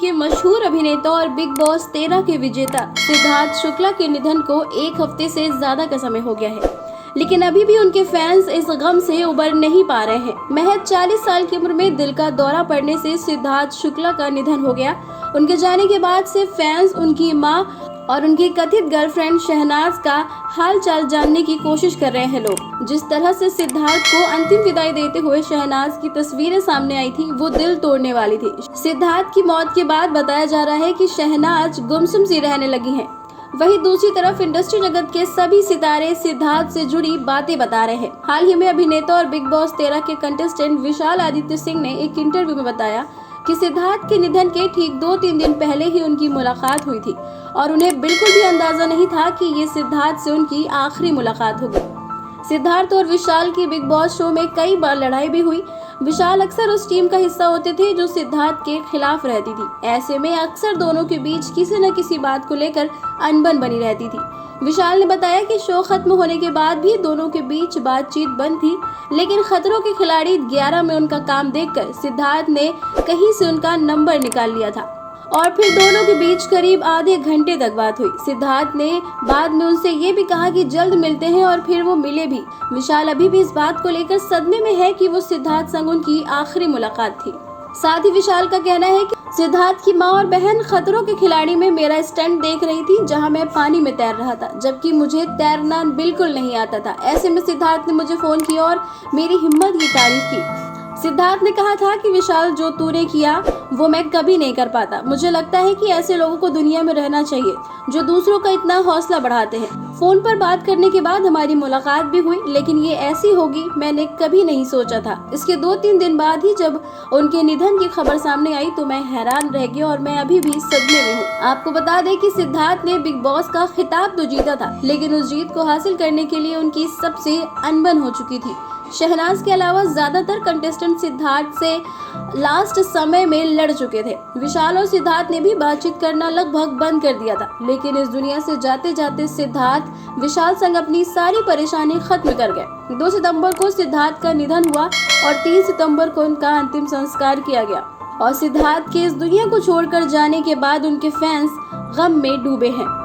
के मशहूर अभिनेता और बिग बॉस 13 के विजेता सिद्धार्थ शुक्ला के निधन को एक हफ्ते से ज्यादा का समय हो गया है, लेकिन अभी भी उनके फैंस इस गम से उबर नहीं पा रहे हैं। महज 40 साल की उम्र में दिल का दौरा पड़ने से सिद्धार्थ शुक्ला का निधन हो गया। उनके जाने के बाद से फैंस उनकी मां और उनकी कथित गर्लफ्रेंड शहनाज का हाल चाल जानने की कोशिश कर रहे हैं लोग। जिस तरह से सिद्धार्थ को अंतिम विदाई देते हुए शहनाज की तस्वीरें सामने आई थी, वो दिल तोड़ने वाली थी। सिद्धार्थ की मौत के बाद बताया जा रहा है कि शहनाज गुमसुम सी रहने लगी हैं। वहीं दूसरी तरफ इंडस्ट्री जगत के सभी सितारे सिद्धार्थ से जुड़ी बातें बता रहे हैं। हाल ही में अभिनेता और बिग बॉस 13 के कंटेस्टेंट विशाल आदित्य सिंह ने एक इंटरव्यू में बताया कि सिद्धार्थ के निधन के ठीक 2-3 दिन पहले ही उनकी मुलाकात हुई थी और उन्हें बिल्कुल भी अंदाजा नहीं था कि ये सिद्धार्थ से उनकी आखिरी मुलाकात होगी। सिद्धार्थ और विशाल की बिग बॉस शो में कई बार लड़ाई भी हुई। विशाल अक्सर उस टीम का हिस्सा होते थे जो सिद्धार्थ के खिलाफ रहती थी। ऐसे में अक्सर दोनों के बीच किसी न किसी बात को लेकर अनबन बनी रहती थी। विशाल ने बताया कि शो खत्म होने के बाद भी दोनों के बीच बातचीत बंद थी, लेकिन खतरों के खिलाड़ी 11 में उनका काम देखकर सिद्धार्थ ने कहीं से उनका नंबर निकाल लिया था और फिर दोनों के बीच करीब आधे घंटे तक बात हुई। सिद्धार्थ ने बाद में उनसे ये भी कहा कि जल्द मिलते हैं और फिर वो मिले भी। विशाल अभी भी इस बात को लेकर सदमे में है कि वो सिद्धार्थ संग उनकी आखिरी मुलाकात थी। साथ ही विशाल का कहना है कि सिद्धार्थ की मां और बहन खतरों के खिलाड़ी में मेरा स्टंट देख रही थी, जहां मैं पानी में तैर रहा था, जबकि मुझे तैरना बिल्कुल नहीं आता था। ऐसे में सिद्धार्थ ने मुझे फोन किया और मेरी हिम्मत की तारीफ की। सिद्धार्थ ने कहा था कि विशाल, जो तूने किया वो मैं कभी नहीं कर पाता। मुझे लगता है कि ऐसे लोगों को दुनिया में रहना चाहिए जो दूसरों का इतना हौसला बढ़ाते हैं। फोन पर बात करने के बाद हमारी मुलाकात भी हुई, लेकिन ये ऐसी होगी मैंने कभी नहीं सोचा था। इसके 2-3 दिन बाद ही जब उनके निधन की खबर सामने आई तो मैं हैरान रह गया और मैं अभी भी सदमे में हूँ। आपको बता दें कि सिद्धार्थ ने बिग बॉस का खिताब तो जीता था, लेकिन उस जीत को हासिल करने के लिए उनकी सबसे अनबन हो चुकी थी। शहनाज के अलावा ज्यादातर कंटेस्टेंट सिद्धार्थ से लास्ट समय में लड़ चुके थे। विशाल और सिद्धार्थ ने भी बातचीत करना लगभग बंद कर दिया था, लेकिन इस दुनिया से जाते जाते सिद्धार्थ विशाल संग अपनी सारी परेशानी खत्म कर गए। 2 सितंबर को सिद्धार्थ का निधन हुआ और 3 सितंबर को उनका अंतिम संस्कार किया गया और सिद्धार्थ के इस दुनिया को छोड़कर जाने के बाद उनके फैंस गम में डूबे हैं।